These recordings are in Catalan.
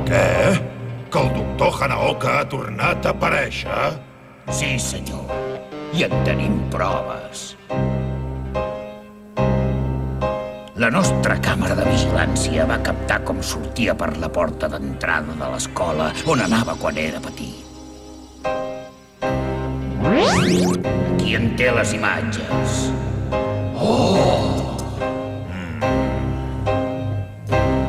Què? Que el doctor Hanaoka ha tornat a aparèixer? Sí, senyor. I en tenim proves. La nostra càmera de vigilància va captar com sortia per la porta d'entrada de l'escola on anava quan era petit. Aquí en té les imatges.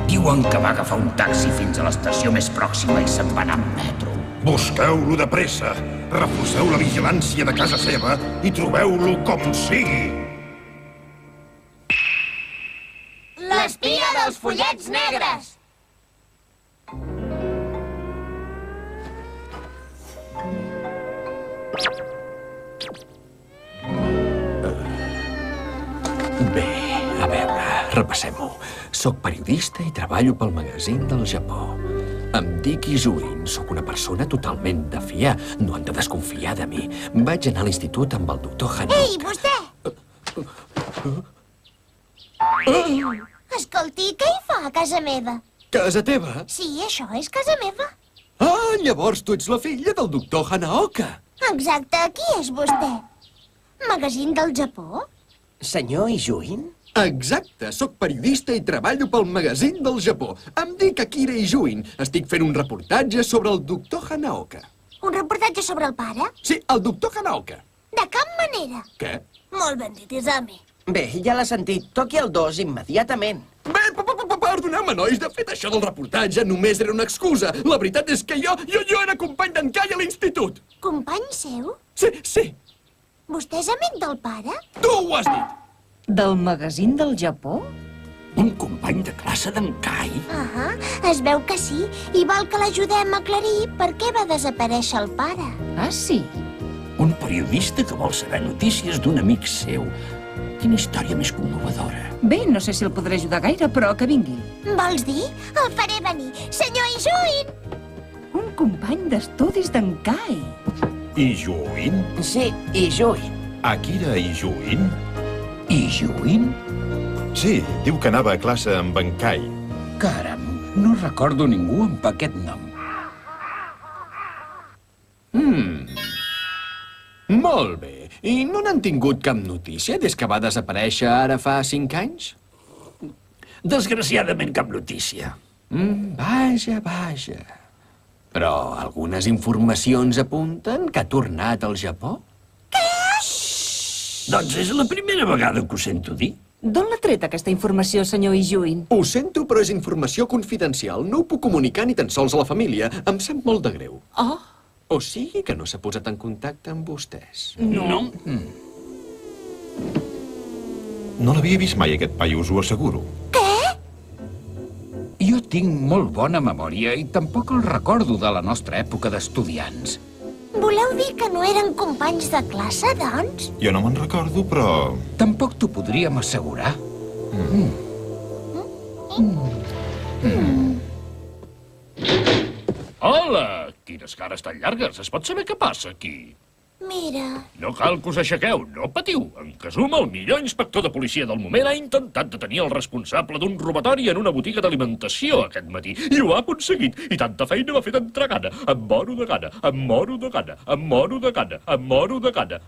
Diuen que va agafar un taxi fins a l'estació més pròxima i se'n va anar amb metro. Busqueu-lo de pressa. Reforceu la vigilància de casa seva i trobeu-lo com sigui. L'espia dels follets negres! Bé, a veure, repassem-ho. Soc periodista i treballo pel magazín del Japó. Em dic Izuin, sóc una persona totalment de fiar. No han de desconfiar de mi. Vaig anar a l'institut amb el doctor Hanaoka. Ei, vostè! Escolti, què hi fa a casa meva? Casa teva? Sí, això és casa meva. Ah, llavors tu ets la filla del doctor Hanaoka. Exacte, qui és vostè? Magazín del Japó? Senyor Izuin? Exacte, sóc periodista i treballo pel magazín del Japó. Em dic Akira Izuin. Estic fent un reportatge sobre el doctor Hanaoka. Un reportatge sobre el pare? Sí, el doctor Hanaoka. De cap manera. Què? Molt ben dit, Izami. Bé, ja l'ha sentit. Toqui el 2 immediatament. Bé, perdoneu-me, nois. De fet, això del reportatge només era una excusa. La veritat és que jo era company d'en Kai a l'institut. Company seu? Sí. Vostè és amic del pare? Tu ho has dit. Del magazín del Japó? Un company de classe d'en Kai? Es veu que sí, i vol que l'ajudem a aclarir per què va desaparèixer el pare. Ah, sí? Un periodista que vol saber notícies d'un amic seu. Quina història més commovedora. Bé, no sé si el podré ajudar gaire, però que vingui. Vols dir? El faré venir. Senyor Izuin! Un company d'estudis d'en Kai. Izuin? Sí, Izuin. Akira Izuin? Izuin? Sí, diu que anava a classe amb en Kai. Caram, no recordo ningú amb aquest nom. Molt bé. I no n'han tingut cap notícia des que va desaparèixer ara fa 5 anys? Desgraciadament cap notícia. Vaja. Però algunes informacions apunten que ha tornat al Japó? Doncs és la primera vegada que ho sento dir. D'on l'ha tret aquesta informació, senyor Izuin? Ho sento, però és informació confidencial. No ho puc comunicar ni tan sols a la família. Em sap molt de greu. Oh. O sigui que no s'ha posat en contacte amb vostès. No. No l'havia vist mai, aquest paio, us ho asseguro. Jo tinc molt bona memòria i tampoc el recordo de la nostra època d'estudiants. Voleu dir que no eren companys de classe, doncs? Jo no me'n recordo, però... Tampoc t'ho podríem assegurar. Hola! Quines cares tan llargues. Es pot saber què passa aquí? Mira... No cal que us aixequeu, no patiu. En Kazuma, el millor inspector de policia del moment, ha intentat detenir el responsable d'un robatori en una botiga d'alimentació aquest matí. I ho ha aconseguit. I tanta feina m'ha fet entrar gana. Em moro de gana, em moro de gana, em moro de gana, em moro de gana,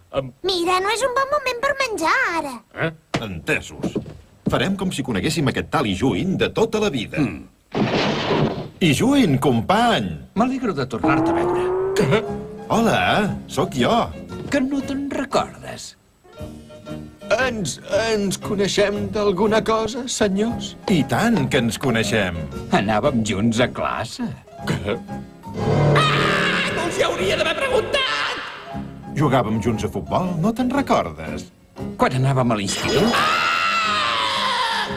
Mira, no és un bon moment per menjar, ara. Entesos. Farem com si coneguéssim aquest tal Izuin de tota la vida. Izuin, company! M'alegro de tornar-te a veure. Què? Hola, sóc jo. Que no te'n recordes? Ens coneixem d'alguna cosa, senyors? I tant que ens coneixem. Anàvem junts a classe. Què? No us hi hauria d'haver preguntat! Jugàvem junts a futbol, no te'n recordes? Quan anàvem a l'institut?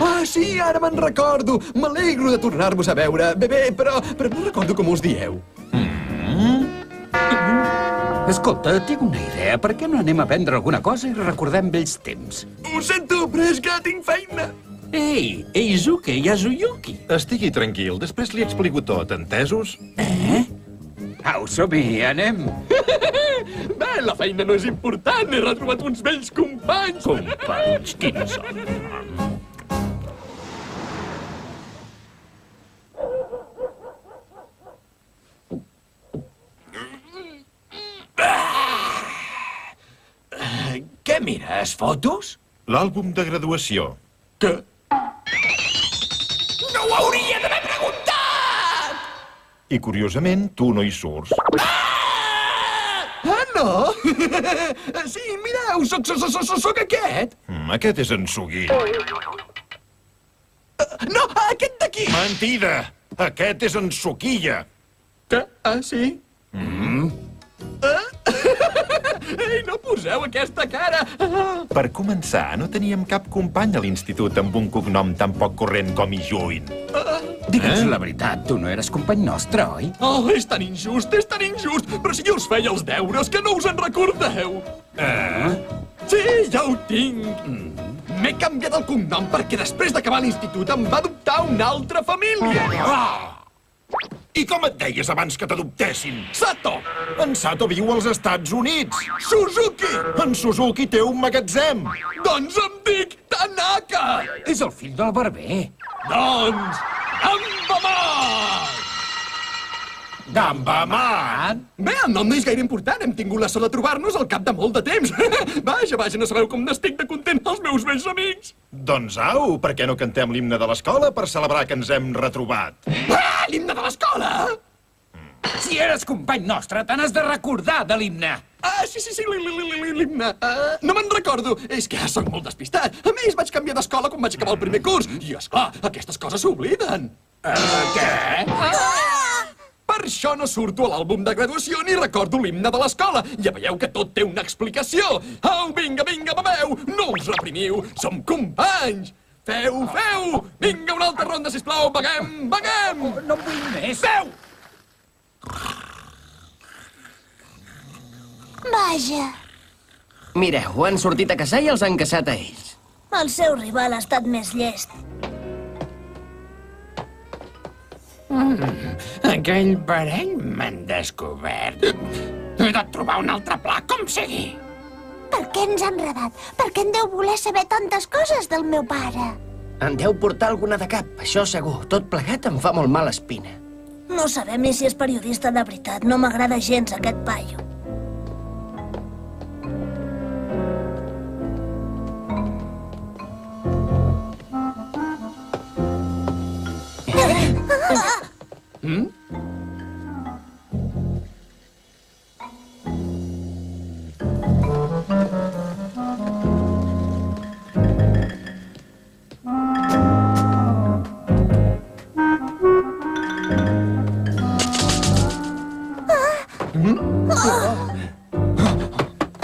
Ah, sí, ara me'n recordo. M'alegro de tornar-vos a veure. Bé, però no recordo com us dieu. Escolta, tinc una idea. Per què no anem a prendre alguna cosa i recordem vells temps? Ho sento, però és que tinc feina. Ei, Eizuke Yasuyuki. Estigui tranquil, després li explico tot, entesos? Au, som-hi, anem. Bé, la feina no és important. He retrobat uns vells companys. Companys, quins són? mires, fotos? L'àlbum de graduació. Que... No ho hauria d'haver preguntat! I, curiosament, tu no hi surts. Ah, no? Sí, mireu, soc aquest. Aquest és en Sugui. No, aquest d'aquí. Mentida! Aquest és en Suquilla. Que? Ah, sí? Ei, no poseu aquesta cara! Per començar, no teníem cap company a l'institut amb un cognom tan poc corrent com Ijuin. Digue'ns la veritat, tu no eres company nostre, oi? Oh, és tan injust, però si jo us feia els deures, que no us en recordeu! Sí, ja ho tinc! M'he canviat el cognom perquè després d'acabar l'institut em va adoptar una altra família! I com et deies abans que t'adoptessin? Sato! En Sato viu als Estats Units. Suzuki! En Suzuki té un magatzem. Doncs em dic Tanaka! És el fill del barber. Doncs, Gambaman! Gambaman! Bé, el nom no és gaire important. Hem tingut la sort de trobar-nos al cap de molt de temps. Vaja, no sabeu com n'estic de content els meus vells amics. Doncs au, per què no cantem l'himne de l'escola per celebrar que ens hem retrobat? Ah, l'himne de l'escola! Si eres company nostre, te n'has de recordar de l'himne. Ah, sí, l'himne. No me'n recordo. És que sóc molt despistat. A més, vaig canviar d'escola quan vaig acabar el primer curs. I, esclar, aquestes coses s'obliden. Què? Per això no surto a l'àlbum de graduació ni recordo l'himne de l'escola. Ja veieu que tot té una explicació. Au, vinga, beveu! No us reprimiu! Som companys! Feu! Vinga, una altra ronda, sisplau! Beguem! No en vull més. Feu! Vaja, Mireu, han sortit a caçar i els han caçat a ells. el seu rival ha estat més llest. Aquell parell m'han descobert. He de trobar un altre pla, com sigui. Per què ens ha enredat? Per què en deu voler saber tantes coses del meu pare? En deu portar alguna de cap, això segur. Tot plegat em fa molt mala espina. No sabem ni si és periodista de veritat. No m'agrada gens aquest paio.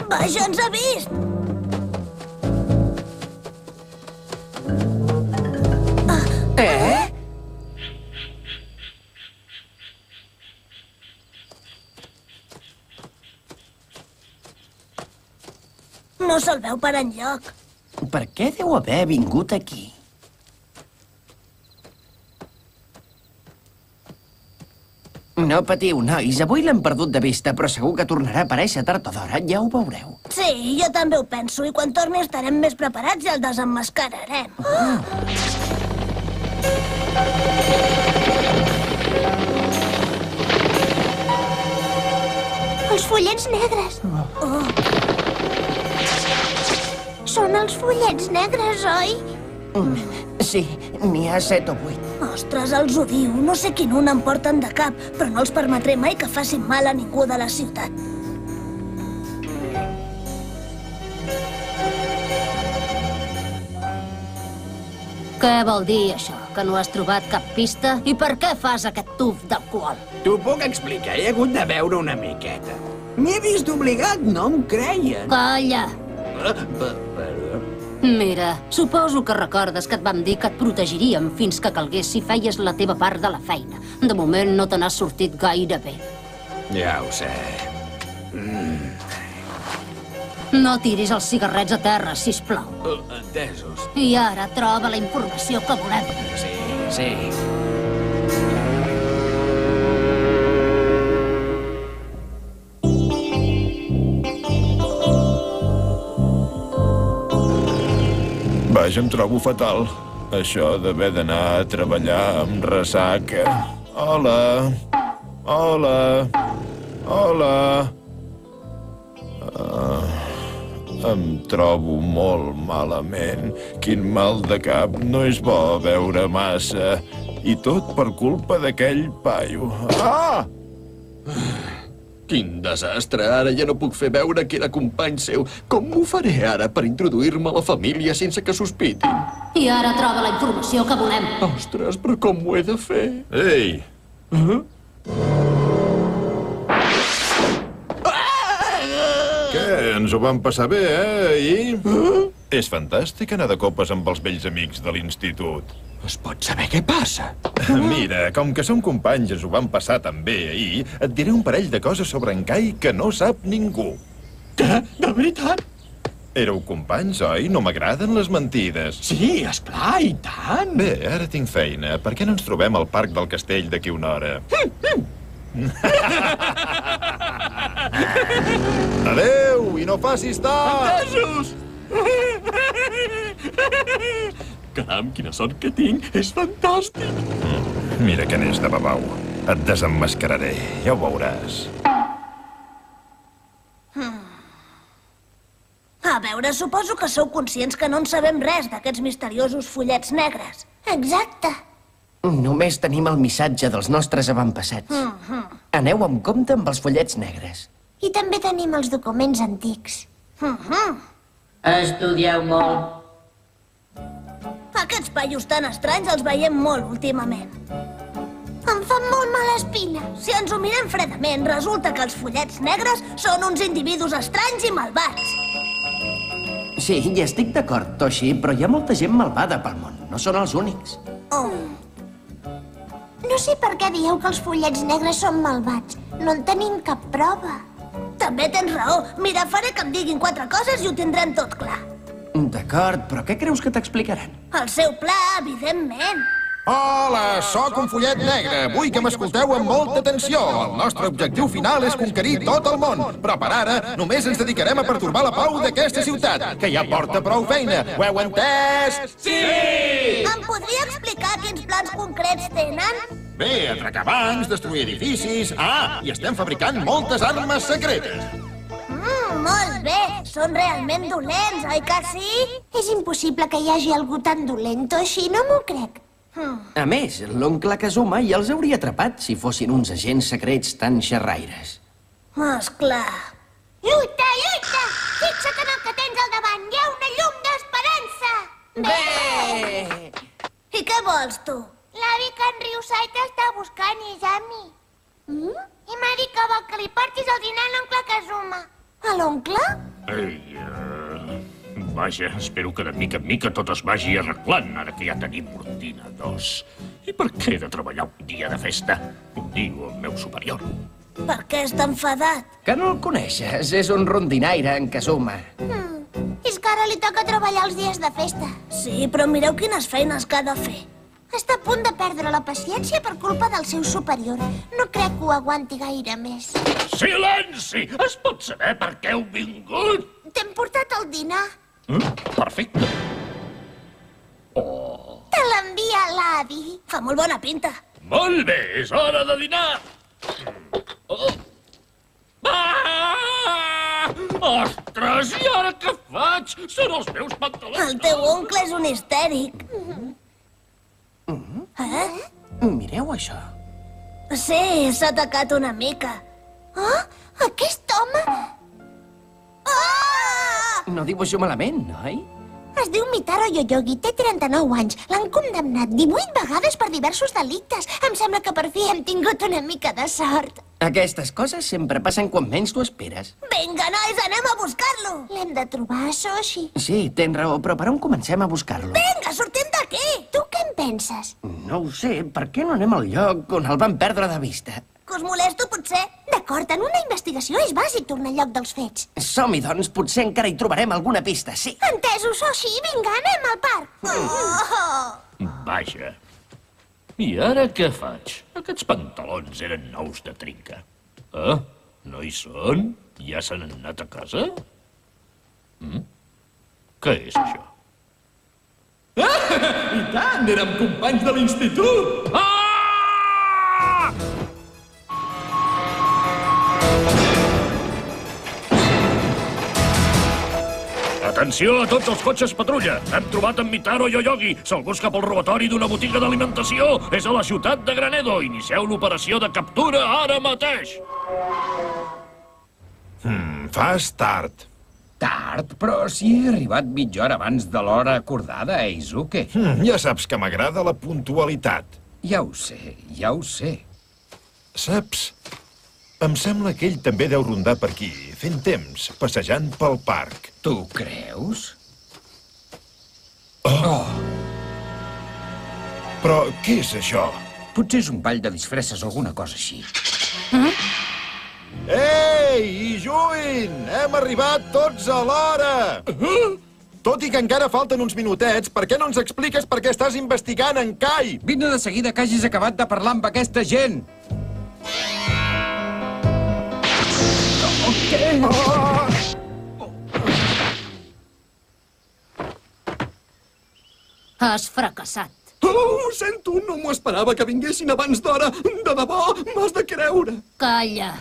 Vaja, ens ha vist! No se'l veu per enlloc. Per què deu haver vingut aquí? No patiu, nois. Avui l'hem perdut de vista, però segur que tornarà a aparèixer tard o d'hora. Ja ho veureu. Sí, jo també ho penso. I quan torni estarem més preparats i el desemmascararem. Els follets negres. Són els follets negres, oi? Sí, n'hi ha 7 o 8. Ostres, els odio. No sé quin un em porten de cap, però no els permetré mai que facin mal a ningú de la ciutat. Què vol dir, això? Que no has trobat cap pista? I per què fas aquest tuf d'alcohol? T'ho puc explicar, he hagut de veure una miqueta. M'he vist obligat, no em creien. Calla! Perdó. Mira, suposo que recordes que et vam dir que et protegiríem fins que calgués si feies la teva part de la feina. De moment no te n'has sortit gaire bé. Ja ho sé. No tiris els cigarrets a terra, sisplau. Entesos. I ara troba la informació que volem. Sí. Vaja, em trobo fatal. Això d'haver d'anar a treballar amb ressaca. Hola. Em trobo molt malament. Quin mal de cap. No és bo beure massa. I tot per culpa d'aquell paio. Ah! Quin desastre. Ara ja no puc fer veure que era company seu. Com m'ho faré ara per introduir-me a la família sense que sospitin? I ara troba la informació que volem. Ostres, però com ho he de fer? Ei! Què? Ens ho vam passar bé, ahir? És fantàstic anar de copes amb els vells amics de l'institut. Es pot saber què passa? Mira, com que som companys i ens ho vam passar tan bé ahir, et diré un parell de coses sobre en Kai que no sap ningú. Què? De veritat? Éreu companys, oi? No m'agraden les mentides. Sí, esclar, i tant. Bé, ara tinc feina. Per què no ens trobem al parc del castell d'aquí una hora? Adéu, i no facis tard! Entesos! Caram, quina sort que tinc. És fantàstic. Mira que n'és de babau. Et desemmascararé, ja ho veuràs. A veure, suposo que sou conscients que no en sabem res d'aquests misteriosos follets negres. Exacte. Només tenim el missatge dels nostres avantpassats. Aneu amb compte amb els follets negres. I també tenim els documents antics. Estudieu molt. Aquests paios tan estranys els veiem molt últimament. Em fan molt mala espina. Si ens ho mirem fredament, resulta que els follets negres són uns individus estranys i malvats. Sí, hi estic d'acord, Toshi, però hi ha molta gent malvada pel món. No són els únics. No sé per què dieu que els follets negres són malvats. No en tenim cap prova. També tens raó. Mira, faré que em diguin 4 coses i ho tindrem tot clar. D'acord, però què creus que t'explicaran? El seu pla, evidentment. Hola, sóc un follet negre. Vull que m'escolteu amb molta atenció. El nostre objectiu final és conquerir tot el món. Però per ara només ens dedicarem a pertorbar la pau d'aquesta ciutat, que ja porta prou feina. Ho heu entès? Sí! Em podria explicar quins plans concrets tenen? Bé, atracar bancs, destruir edificis... i estem fabricant moltes armes secretes. Molt bé. Són realment dolents, oi que sí? És impossible que hi hagi algú tan dolent, Toshi, no m'ho crec. A més, l'oncle Kazuma ja els hauria atrapat si fossin uns agents secrets tan xerraires. Esclar. Lluita, lluita! Fixa't en el que tens al davant. Hi ha una llum d'esperança. Bé! I què vols, tu? L'avi que en Ryusai t'està buscant, Izami. I m'ha dit que vol que li portis el dinar a l'oncle Kazuma. A l'oncle? Vaja, espero que de mica en mica tot es vagi arreglant, ara que ja tenim ordinadors. I per què he de treballar un dia de festa? Ho diu el meu superior. Per què està enfadat? Que no el coneixes, és un rondinaire, en Kazuma. És que ara li toca treballar els dies de festa. Sí, però mireu quines feines que ha de fer. Està a punt de perdre la paciència per culpa del seu superior. No crec que ho aguanti gaire més. Silenci! Es pot saber per què heu vingut? T'hem portat el dinar. Perfecte. Te l'envia l'avi. Fa molt bona pinta. Molt bé, és hora de dinar. Ostres, i ara què faig? Són els meus pantalons. El teu oncle és un histèric. Mireu això. Sí, s'ha atacat una mica. Aquest home... No dibuixo malament, oi? Es diu Mitaro Yoyogi, té 39 anys. L'han condemnat 18 vegades per diversos delictes. Em sembla que per fi hem tingut una mica de sort. Aquestes coses sempre passen quan menys t'ho esperes. Vinga, nois, anem a buscar-lo. L'hem de trobar, Soshi. Sí, tens raó, però per on comencem a buscar-lo? Vinga, sortim d'aquí. Tu què en penses? No ho sé, per què no anem al lloc on el van perdre de vista? Que us molesto, potser? D'acord, en una investigació és bàsic tornar al lloc dels fets. Som-hi, doncs, potser encara hi trobarem alguna pista, sí. Entesos, Soshi, vinga, anem al parc. Vaja. I ara què faig? Aquests pantalons eren nous de trinca. No hi són? Ja s'han anat a casa? Què és això? I tant, érem companys de l'institut! Atenció a tots els cotxes patrulla. Hem trobat en Mitaro Yoyogi. Se'l busca pel robatori d'una botiga d'alimentació. És a la ciutat de Granedo. Inicieu l'operació de captura ara mateix. Fas tard. Tard? Però si he arribat mitja hora abans de l'hora acordada, Eizuke. Ja saps que m'agrada la puntualitat. Ja ho sé, ja ho sé. Saps? Em sembla que ell també deu rondar per aquí, fent temps, passejant pel parc. Tu creus? Oh! Però què és això? Potser és un ball de disfresses o alguna cosa així. Ei, Ijuin! Hem arribat tots a l'hora! Tot i que encara falten uns minutets, per què no ens expliques per què estàs investigant en Kai? Vine de seguida que hagis acabat de parlar amb aquesta gent. Has fracassat. Ho sento, no m'ho esperava que vinguessin abans d'hora. De debò, m'has de creure. Calla.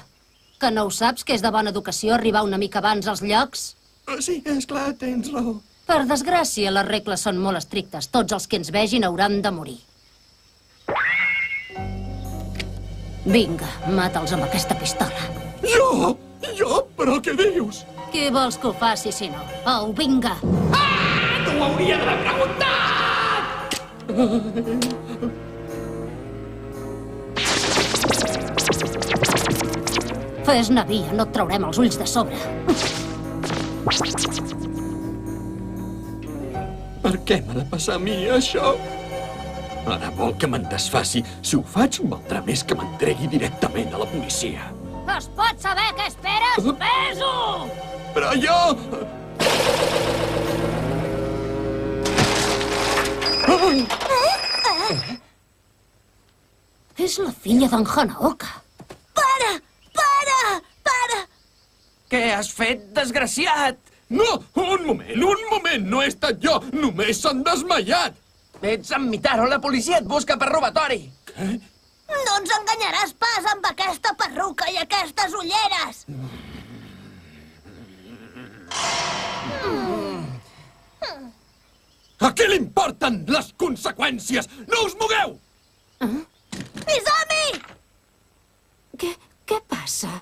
Que no ho saps, que és de bona educació arribar una mica abans als llocs? Sí, esclar, tens raó. Per desgràcia, les regles són molt estrictes. Tots els que ens vegin hauran de morir. Vinga, mata'ls amb aquesta pistola. Jo? Però què dius? Qui vols que ho faci, si no? Au, vinga! Ah! T'ho hauria d'haver preguntat! Fes-ne via, no et traurem els ulls de sobre. Per què m'ha de passar a mi, això? Ara vol que me'n desfaci. Si ho faig, valdrà més que m'entregui directament a la policia. Es pot saber què esperes? Fes-ho! Però jo... És la filla d'en Hanaoka. Para! Para! Para! Què has fet, desgraciat? No! Un moment! No he estat jo! Només s'han desmaiat! Ets en Mitaro, la policia et busca per robatori. Què? No ens enganyaràs pas amb aquesta perruca i aquestes ulleres! A què li importen les conseqüències? No us mogueu! Izami! Què passa?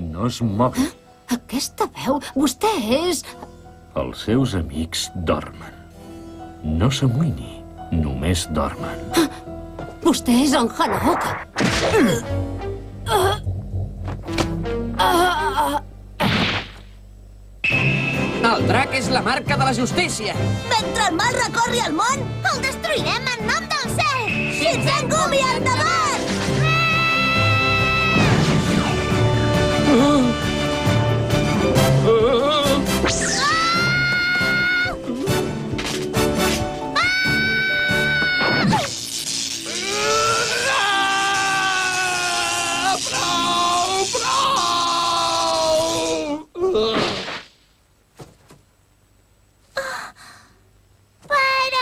No es mogui. Aquesta veu... Vostè és... Els seus amics dormen. No s'amoïni, només dormen. Vostè és en Hanaoka. El drac és la marca de la justícia. Mentre el mal recorri el món, el destruirem en nom del cel! Shinsengumi endavant!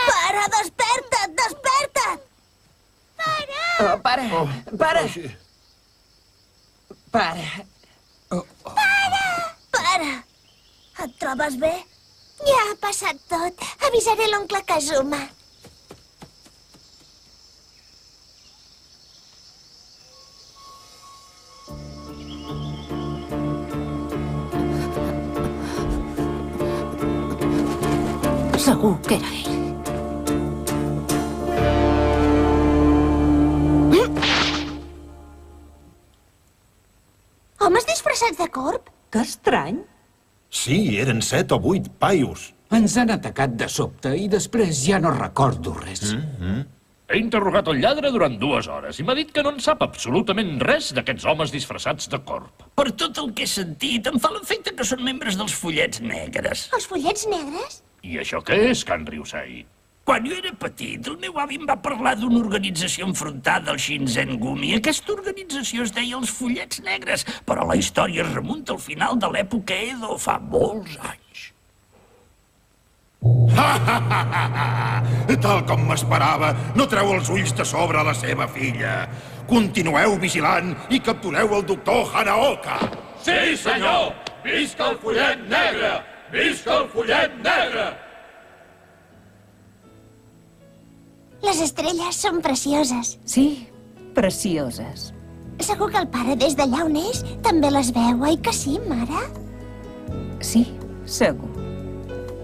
Para, desperta't, desperta't! Oh, para! Para! Et trobes bé? Ja ha passat tot. Avisaré l'oncle Kazuma. Segur que era ell. Homes disfressats de corb? Que estrany. Sí, eren 7 o 8 paios. Ens han atacat de sobte i després ja no recordo res. He interrogat el lladre durant 2 hores i m'ha dit que no en sap absolutament res d'aquests homes disfressats de corb. Per tot el que he sentit, em fa l'efecte que són membres dels Follets Negres. Els follets negres? I això què és, Can Ryusei? Quan jo era petit, el meu avi em va parlar d'una organització enfrontada al Shinsengumi. Aquesta organització es deia els Follets Negres, però la història es remunta al final de l'època Edo, fa molts anys. Tal com m'esperava, no treu els ulls de sobre la seva filla. Continueu vigilant i captureu el doctor Hanaoka. Sí, senyor! Visca el Follet Negre! Visca el Follet Negre! Les estrelles són precioses. Sí, precioses. Segur que el pare, des d'allà on és, també les veu, oi que sí, mare? Sí, segur.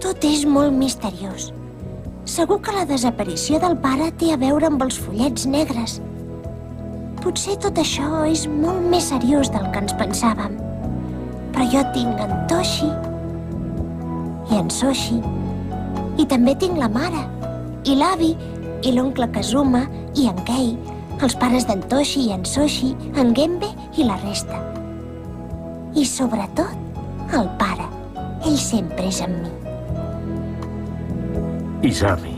Tot és molt misteriós. Segur que la desaparició del pare té a veure amb els follets negres. Potser tot això és molt més seriós del que ens pensàvem. Però jo tinc en Toshi i en Soshi. I també tinc la mare, i l'avi, i l'oncle Kazuma, i en Kei, els pares d'en Toshi i en Soshi, en Genbe i la resta. I sobretot, el pare. Ell sempre és amb mi. Izami.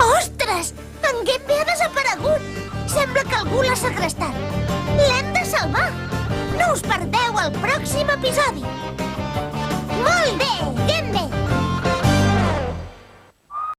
Ostres! En Genbe ha desaparegut! Sembla que algú l'ha segrestat. L'hem de salvar! No us perdeu el pròxim episodi!